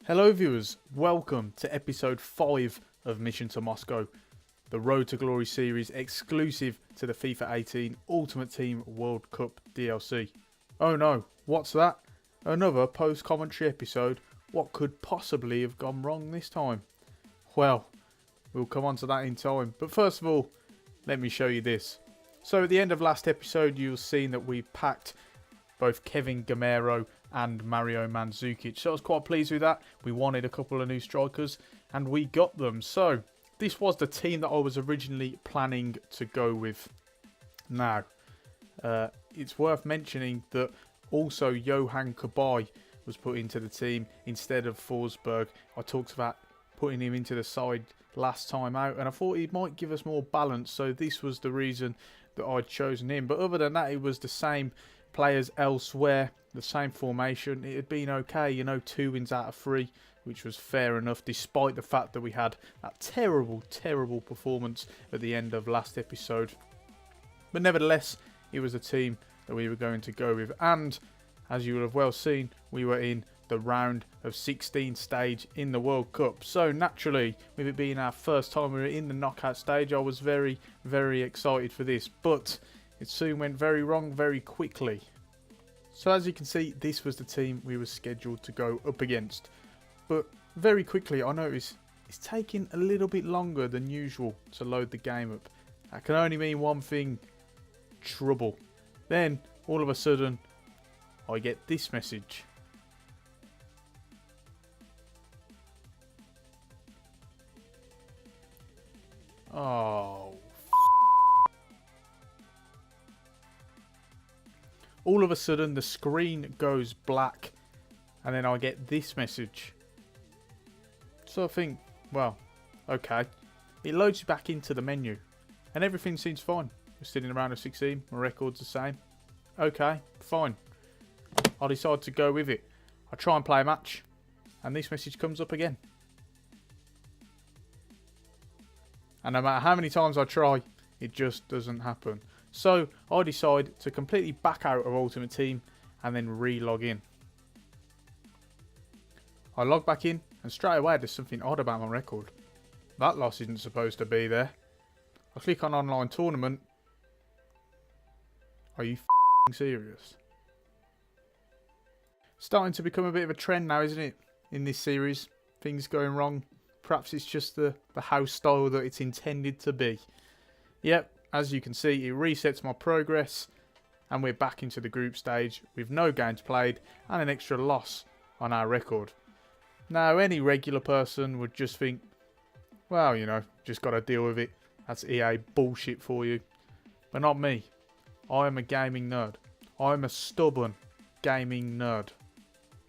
Hello viewers, welcome to episode 5 of Mission to Moscow, the Road to Glory series exclusive to the FIFA 18 Ultimate Team World Cup DLC. Oh no, what's that? Another post-commentary episode. What could possibly have gone wrong this time? Well, we'll come on to that in time, but first of all, let me show you this. So at the end of last episode you'll seen that we packed both Kevin Gamero and Mario Mandzukic. So I was quite pleased with that. We wanted a couple of new strikers and we got them. So this was the team that I was originally planning to go with. Now, it's worth mentioning that also Johan Kabay was put into the team instead of Forsberg. I talked about putting him into the side last time out and I thought he might give us more balance. So this was the reason that I'd chosen him. But other than that, it was the same players elsewhere, the same formation. It had been okay, you know, 2 wins out of 3, which was fair enough, despite the fact that we had that terrible performance at the end of last episode. But nevertheless, it was a team that we were going to go with, and as you will have well seen, we were in the round of 16 stage in the World Cup. So naturally, with it being our first time we were in the knockout stage, I was very excited for this, but it soon went very wrong very quickly. So as you can see, this was the team we were scheduled to go up against. But very quickly I noticed it's taking a little bit longer than usual to load the game up. That can only mean one thing: trouble. Then all of a sudden I get this message. Oh. All of a sudden the screen goes black and then I get this message. So I think, well, okay. It loads you back into the menu and everything seems fine. We're still in the round of 16, my record's the same. Okay, fine. I decide to go with it. I try and play a match and this message comes up again. And no matter how many times I try, it just doesn't happen. So I decide to completely back out of Ultimate Team and then re-log in. I log back in and straight away there's something odd about my record. That loss isn't supposed to be there. I click on online tournament. Are you f***ing serious? Starting to become a bit of a trend now, isn't it? In this series, things going wrong. Perhaps it's just the house style that it's intended to be. Yep. As you can see, it resets my progress and we're back into the group stage with no games played and an extra loss on our record. Now, any regular person would just think, well, you know, just got to deal with it. That's EA bullshit for you. But not me. I am a gaming nerd. I'm a stubborn gaming nerd.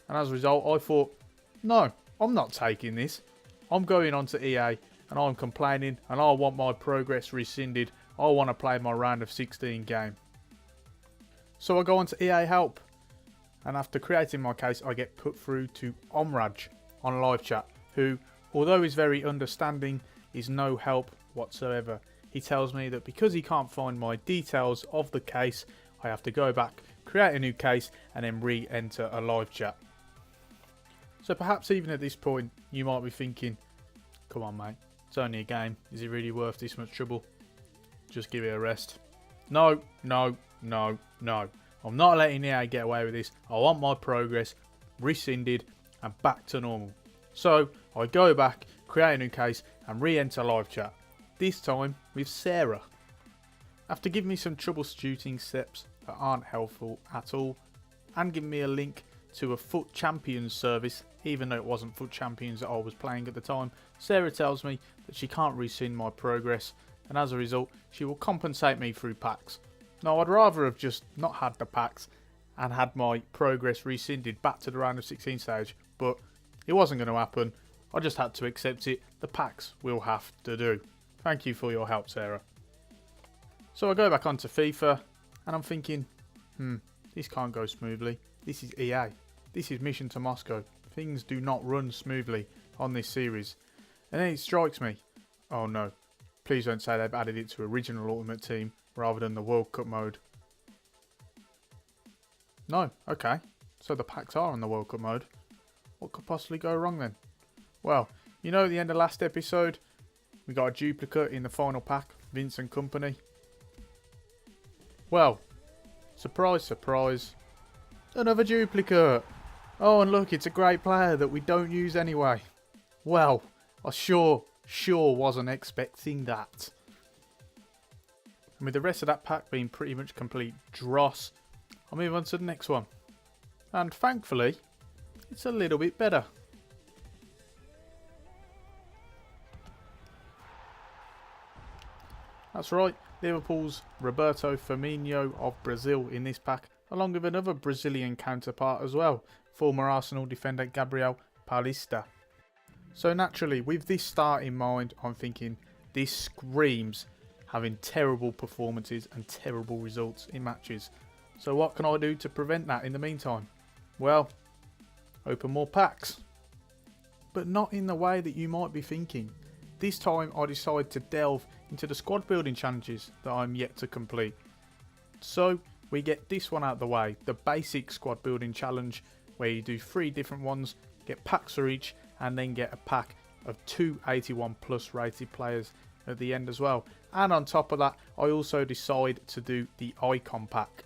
And as a result, I thought, no, I'm not taking this. I'm going on to EA and I'm complaining and I want my progress rescinded. I want to play my round of 16 game. So I go on to EA Help. And after creating my case, I get put through to Omraj on live chat, who, although is very understanding, is no help whatsoever. He tells me that because he can't find my details of the case, I have to go back, create a new case, and then re-enter a live chat. So perhaps even at this point, you might be thinking, come on mate, it's only a game. Is it really worth this much trouble? Just give it a rest. No. I'm not letting EA get away with this. I want my progress rescinded and back to normal. So I go back, create a new case and re-enter live chat. This time with Sarah. After giving me some troubleshooting steps that aren't helpful at all and giving me a link to a Foot Champions service, even though it wasn't Foot Champions that I was playing at the time, Sarah tells me that she can't rescind my progress and as a result she will compensate me through packs. Now I'd rather have just not had the packs and had my progress rescinded back to the round of 16 stage, but it wasn't going to happen. I just had to accept it. The packs will have to do. Thank you for your help, Sarah. So I go back onto FIFA and I'm thinking, this can't go smoothly. This is EA. This is Mission to Moscow. Things do not run smoothly on this series. And then it strikes me. Oh no. Please don't say they've added it to original Ultimate Team rather than the World Cup mode. No, okay. So the packs are on the World Cup mode. What could possibly go wrong then? Well, you know at the end of last episode, we got a duplicate in the final pack, Vince and Company. Well, surprise, surprise, another duplicate. Oh, and look, it's a great player that we don't use anyway. Well, I sure wasn't expecting that. And with the rest of that pack being pretty much complete dross, I'll move on to the next one. And thankfully, it's a little bit better. That's right, Liverpool's Roberto Firmino of Brazil in this pack, along with another Brazilian counterpart as well, former Arsenal defender Gabriel Paulista. So naturally, with this start in mind, I'm thinking this screams having terrible performances and terrible results in matches. So what can I do to prevent that in the meantime? Well, open more packs. But not in the way that you might be thinking. This time I decided to delve into the squad building challenges that I'm yet to complete. So we get this one out of the way, the basic squad building challenge, where you do 3 different ones, get packs for each, and then get a pack of 2 81 plus rated players at the end as well. And on top of that, I also decide to do the icon pack.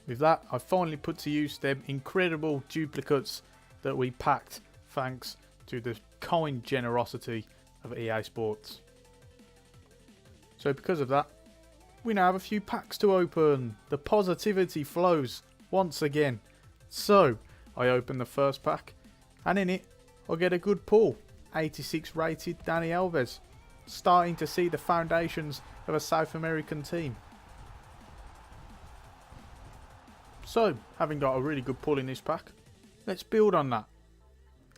With that, I finally put to use them incredible duplicates that we packed thanks to the kind generosity of EA Sports. So because of that, we now have a few packs to open. The positivity flows once again. So I open the first pack, and in it I get a good pull. 86 rated Dani Alves, starting to see the foundations of a South American team. So, having got a really good pull in this pack, let's build on that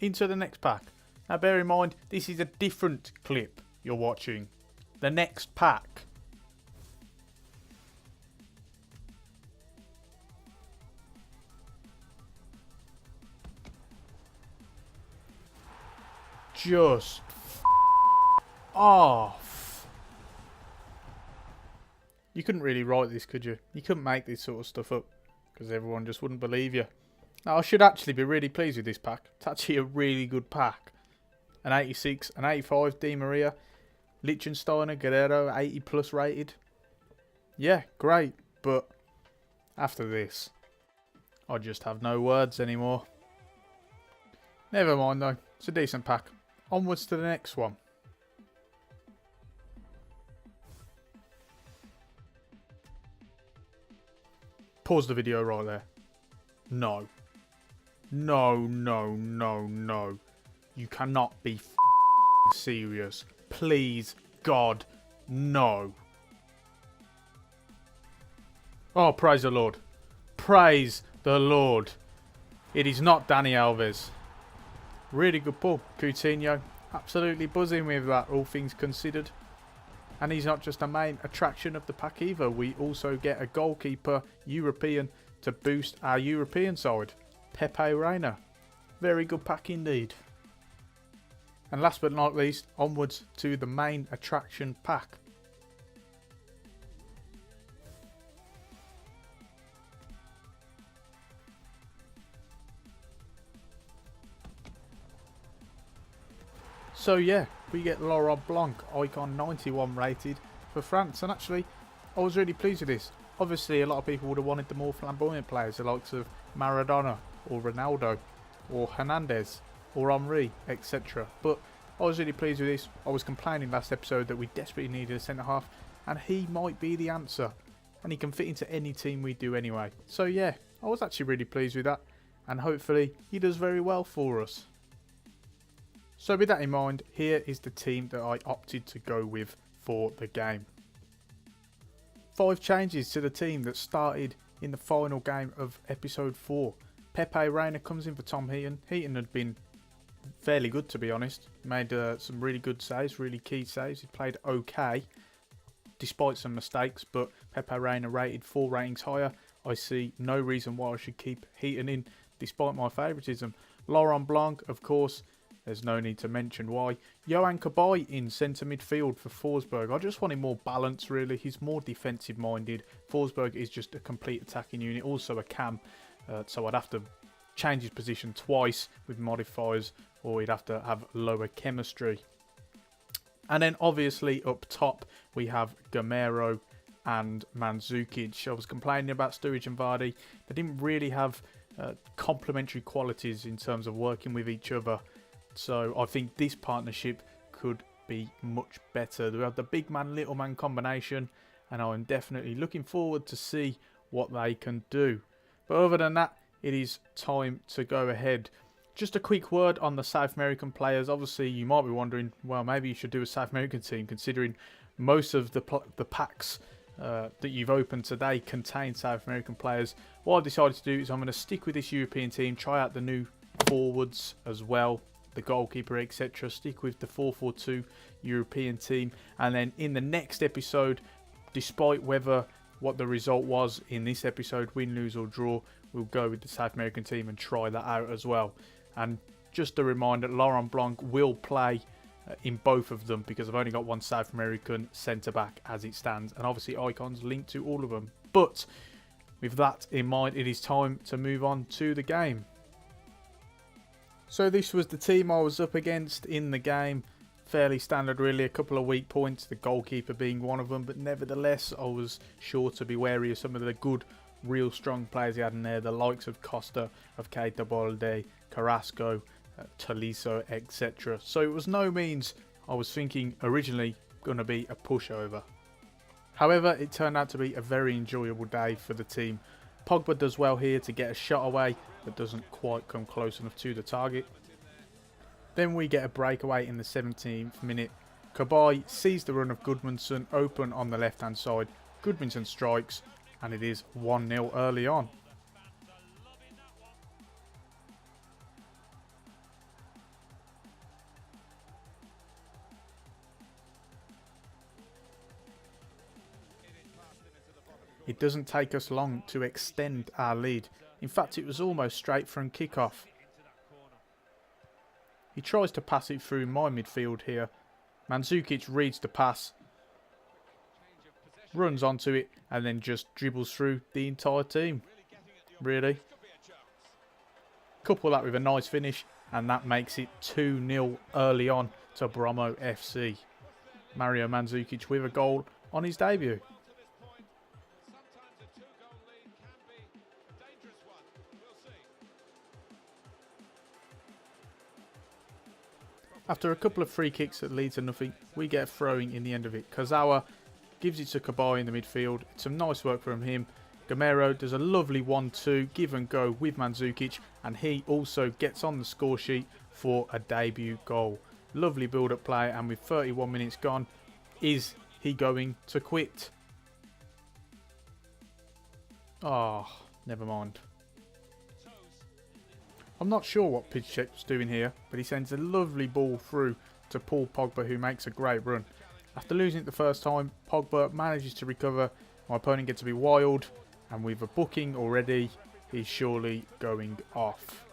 into the next pack. Now bear in mind, this is a different clip you're watching. The next pack. Just off. You couldn't really write this, could you? You couldn't make this sort of stuff up, because everyone just wouldn't believe you. Now I should actually be really pleased with this pack. It's actually a really good pack. An 86, an 85 Di Maria, Liechtensteiner, Guerrero, 80 plus rated. Yeah, great, but after this, I just have no words anymore. Never mind though, it's a decent pack. Onwards to the next one. Pause the video right there. No. No, no, no, no. You cannot be serious. Please, God, no. Oh, praise the Lord. Praise the Lord. It is not Dani Alves. Really good pull. Coutinho, absolutely buzzing with that, all things considered. And he's not just a main attraction of the pack either. We also get a goalkeeper, European, to boost our European side. Pepe Reina. Very good pack indeed. And last but not least, onwards to the main attraction pack. So yeah, we get Laurent Blanc, icon 91 rated for France. And actually, I was really pleased with this. Obviously, a lot of people would have wanted the more flamboyant players, the likes of Maradona or Ronaldo or Hernandez or Henry, etc. But I was really pleased with this. I was complaining last episode that we desperately needed a centre-half, and he might be the answer. And he can fit into any team we do anyway. So yeah, I was actually really pleased with that. And hopefully, he does very well for us. So with that in mind, here is the team that I opted to go with for the game. 5 changes to the team that started in the final game of episode 4. Pepe Reina comes in for Tom Heaton. Heaton had been fairly good, to be honest. Made some really good saves, really key saves. He played okay, despite some mistakes, but Pepe Reina rated 4 ratings higher. I see no reason why I should keep Heaton in, despite my favouritism. Laurent Blanc, of course, there's no need to mention why. Yohan Cabaye in centre midfield for Forsberg. I just wanted more balance, really. He's more defensive minded. Forsberg is just a complete attacking unit, also a cam. So I'd have to change his position twice with modifiers, or he'd have to have lower chemistry. And then obviously up top we have Gamero and Mandzukic. I was complaining about Sturridge and Vardy. They didn't really have complementary qualities in terms of working with each other. So I think this partnership could be much better. We have the big man, little man combination, and I'm definitely looking forward to see what they can do. But other than that, it is time to go ahead. Just a quick word on the South American players. Obviously, you might be wondering, well, maybe you should do a South American team, considering most of the packs that you've opened today contain South American players. What I've decided to do is I'm going to stick with this European team, try out the new forwards as well, the goalkeeper, etc. Stick with the 4-4-2 European team, and then in the next episode, despite what the result was in this episode, win, lose or draw, we'll go with the South American team and try that out as well. And just a reminder, Laurent Blanc will play in both of them because I've only got one South American centre back as it stands, and obviously icons linked to all of them. But with that in mind, it is time to move on to the game. So this was the team I was up against in the game. Fairly standard really, a couple of weak points, the goalkeeper being one of them, but nevertheless I was sure to be wary of some of the good, real strong players he had in there, the likes of Costa, of Keita Balde, Carrasco, Tolisso, etc. So it was no means I was thinking originally going to be a pushover. However, it turned out to be a very enjoyable day for the team. Pogba does well here to get a shot away, but doesn't quite come close enough to the target. Then we get a breakaway in the 17th minute. Kabay sees the run of Goodmanson open on the left hand side. Goodmanson strikes, and it is 1-0 early on. It doesn't take us long to extend our lead. In fact, it was almost straight from kickoff. He tries to pass it through my midfield here. Mandzukic reads the pass, runs onto it, and then just dribbles through the entire team. Really. Couple that with a nice finish, and that makes it 2-0 early on to Bromo FC. Mario Mandzukic with a goal on his debut. After a couple of free kicks that lead to nothing, we get a throwing in the end of it. Kazawa gives it to Kabay in the midfield. It's some nice work from him. Gamero does a lovely 1-2 give and go with Mandzukic, and he also gets on the score sheet for a debut goal. Lovely build-up play, and with 31 minutes gone, is he going to quit? Oh, never mind. I'm not sure what Piszczek's doing here, but he sends a lovely ball through to Paul Pogba, who makes a great run. After losing it the first time, Pogba manages to recover. My opponent gets a bit wild, and with a booking already, he's surely going off.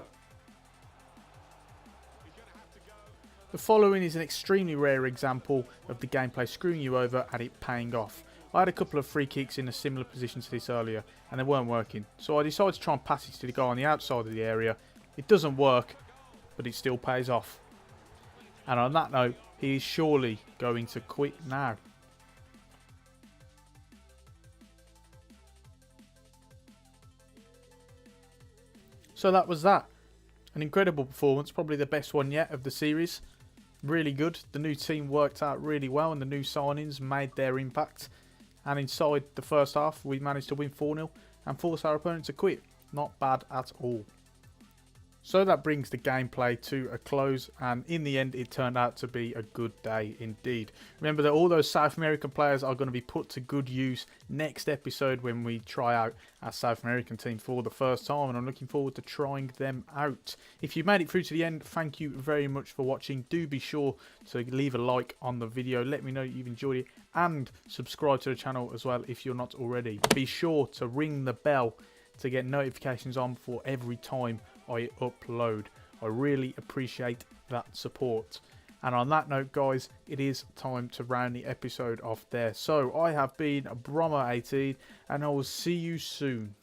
The following is an extremely rare example of the gameplay screwing you over and it paying off. I had a couple of free kicks in a similar position to this earlier, and they weren't working. So I decided to try and pass it to the guy on the outside of the area. It doesn't work, but it still pays off. And on that note, he is surely going to quit now. So that was that. An incredible performance, probably the best one yet of the series. Really good. The new team worked out really well, and the new signings made their impact. And inside the first half, we managed to win 4-0 and force our opponent to quit. Not bad at all. So that brings the gameplay to a close, and in the end it turned out to be a good day indeed. Remember that all those South American players are going to be put to good use next episode when we try out our South American team for the first time, and I'm looking forward to trying them out. If you made it through to the end, thank you very much for watching. Do be sure to leave a like on the video, let me know you've enjoyed it, and subscribe to the channel as well if you're not already. Be sure to ring the bell to get notifications on for every time I upload. I really appreciate that support. And on that note, guys, it is time to round the episode off there. So I have been Bromo18, and I will see you soon.